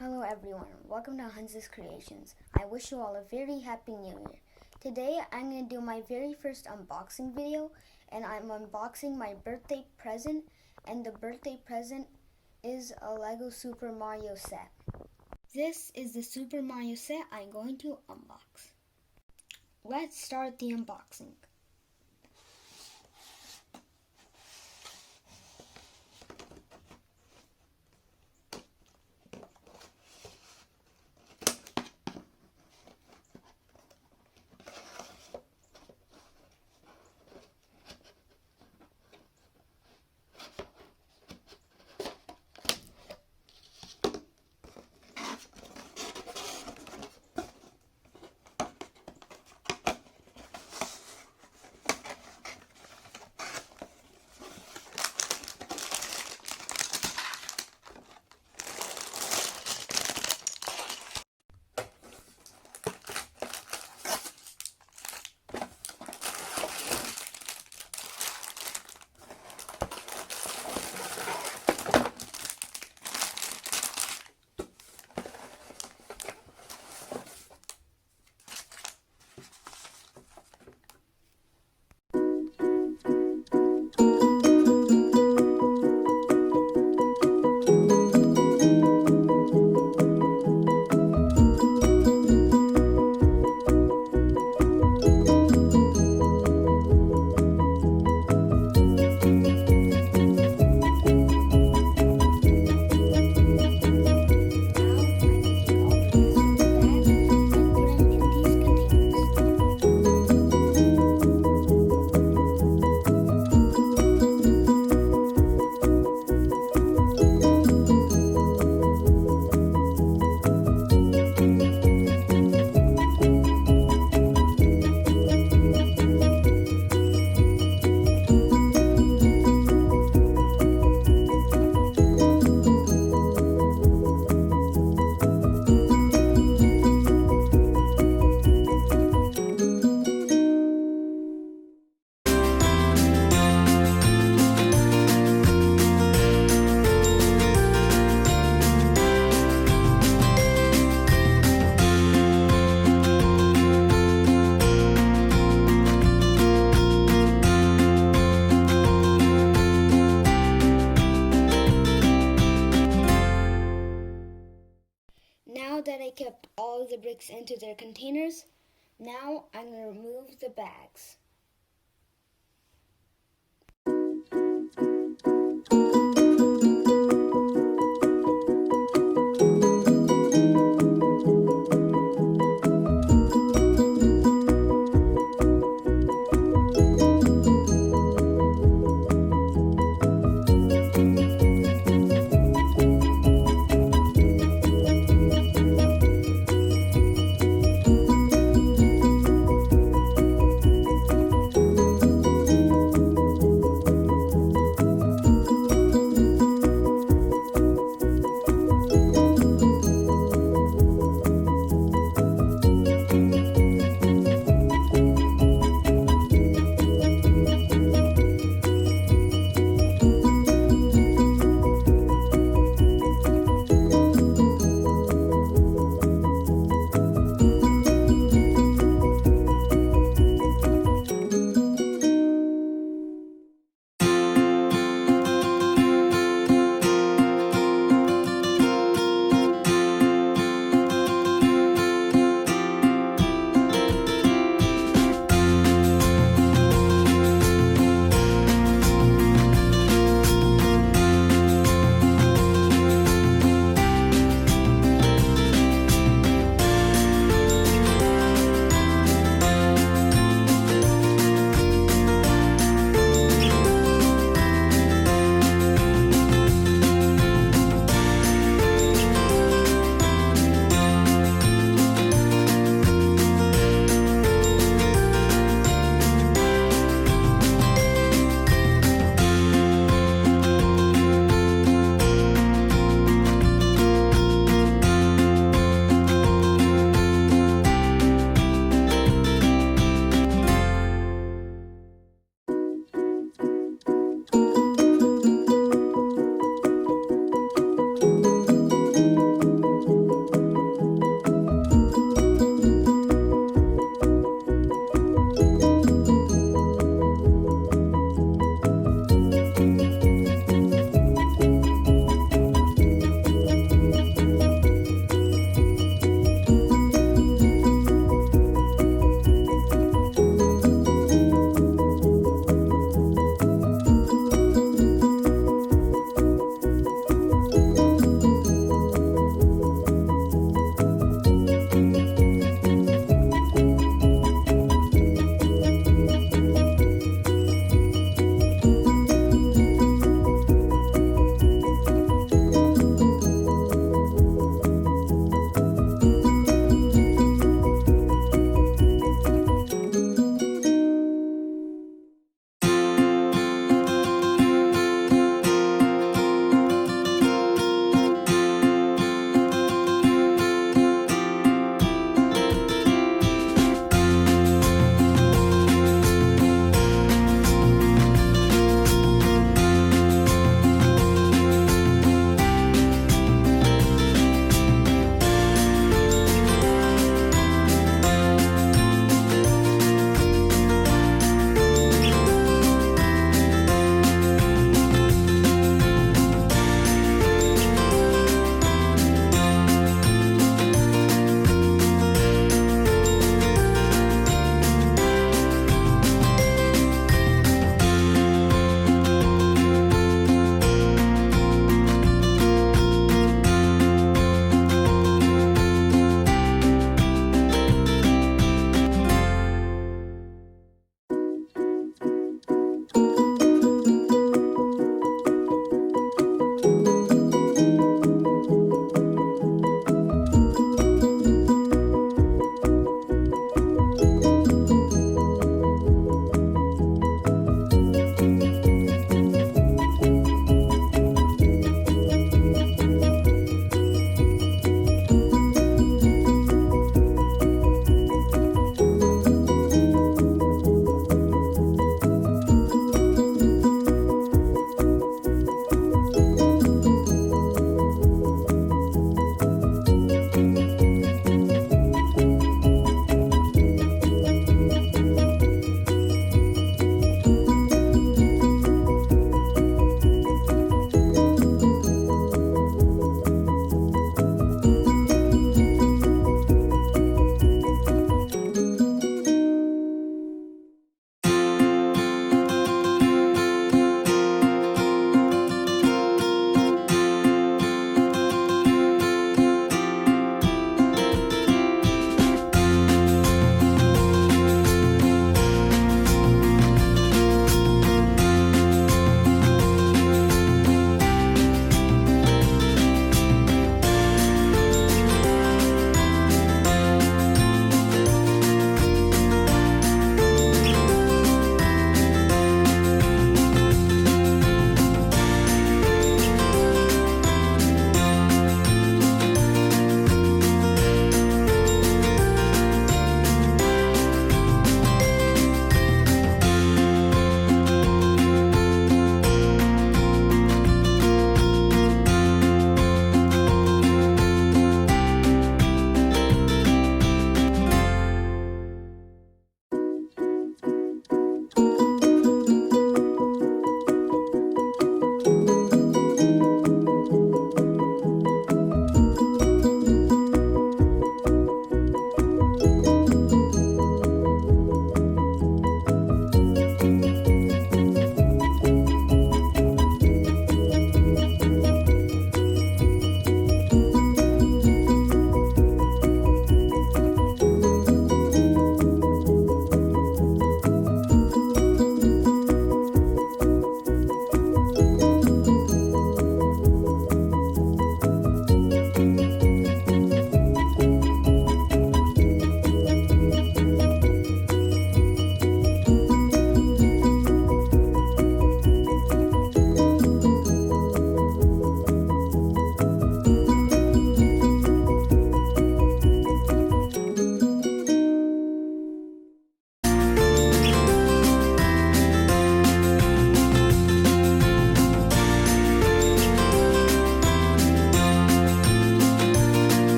Hello everyone, welcome to Hans's Creations. I wish you all a very happy new year. Today I'm going to do my very first unboxing video, and I'm unboxing my birthday present, and the birthday present is a Lego Super Mario set. This is the Super Mario set I'm going to unbox. Let's start the unboxing. Now that I kept all the bricks into their containers, now I'm going to remove the bags.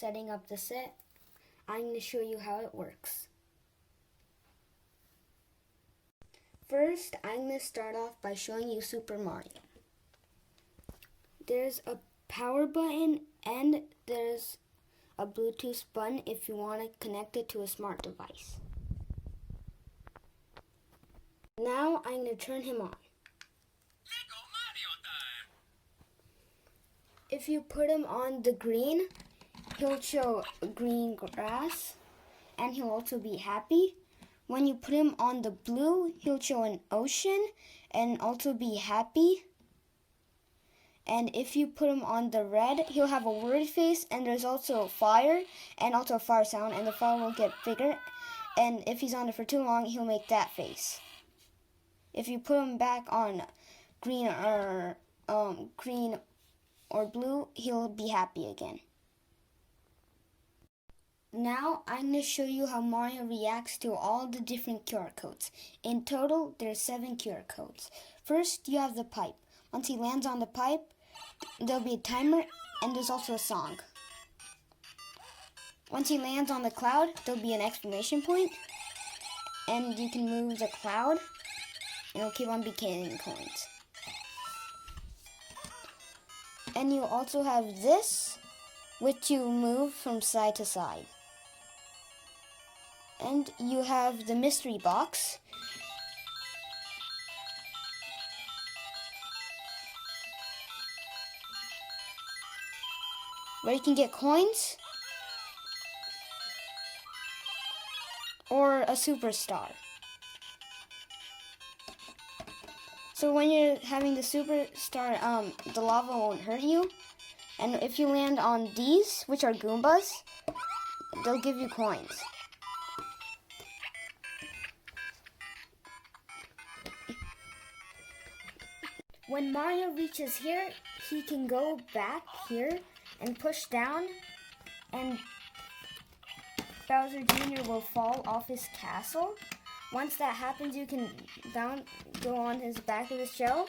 setting up the set, I'm going to show you how it works. First, I'm going to start off by showing you Super Mario. There's a power button and there's a Bluetooth button if you want to connect it to a smart device. Now I'm going to turn him on. Lego Mario time! If you put him on the green, he'll show green grass and he'll also be happy. When you put him on the blue, he'll show an ocean and also be happy. And if you put him on the red, he'll have a worried face, and there's also fire and also a fire sound, and the fire will get bigger. And if he's on it for too long, he'll make that face. If you put him back on green or blue, he'll be happy again. Now I'm going to show you how Mario reacts to all the different QR codes. In total, there's 7 QR codes. First, you have the pipe. Once he lands on the pipe, there'll be a timer and there's also a song. Once he lands on the cloud, there'll be an exclamation point and you can move the cloud and it'll keep on becoming coins. And you also have this, which you move from side to side. And you have the mystery box, where you can get coins or a superstar. So when you're having the superstar, the lava won't hurt you. And if you land on these, which are Goombas, they'll give you coins. When Mario reaches here, he can go back here and push down, and Bowser Jr. will fall off his castle. Once that happens, you can go on his back of the shell,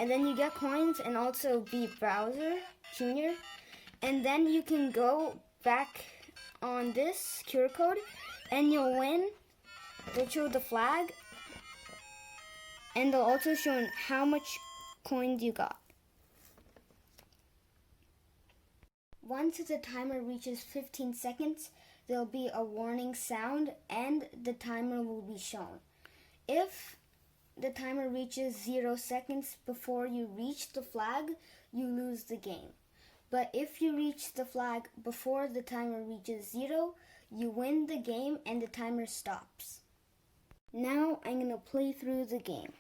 and then you get coins and also beat Bowser Jr. And then you can go back on this QR code and you'll win. They'll show the flag and they'll also show how much coins you got. Once the timer reaches 15 seconds, there'll be a warning sound and the timer will be shown. If the timer reaches 0 seconds before you reach the flag, you lose the game. But if you reach the flag before the timer reaches 0, you win the game and the timer stops. Now I'm going to play through the game.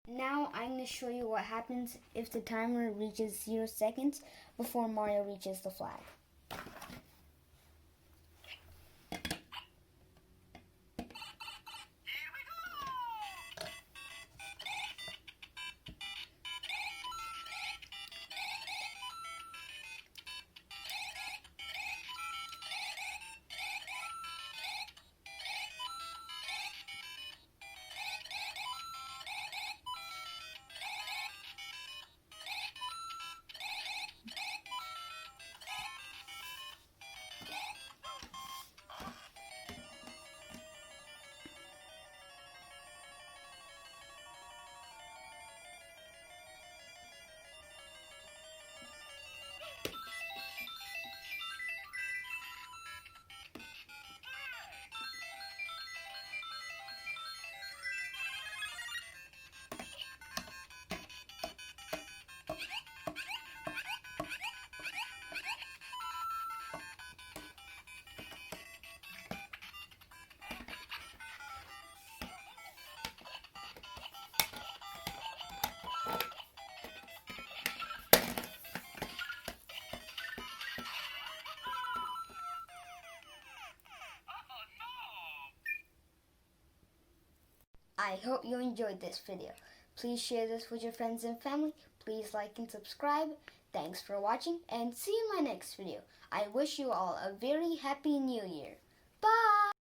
Now I'm going to show you what happens if the timer reaches 0 seconds before Mario reaches the flag. I hope you enjoyed this video. Please share this with your friends and family. Please like and subscribe. Thanks for watching and see you in my next video. I wish you all a very happy new year. Bye!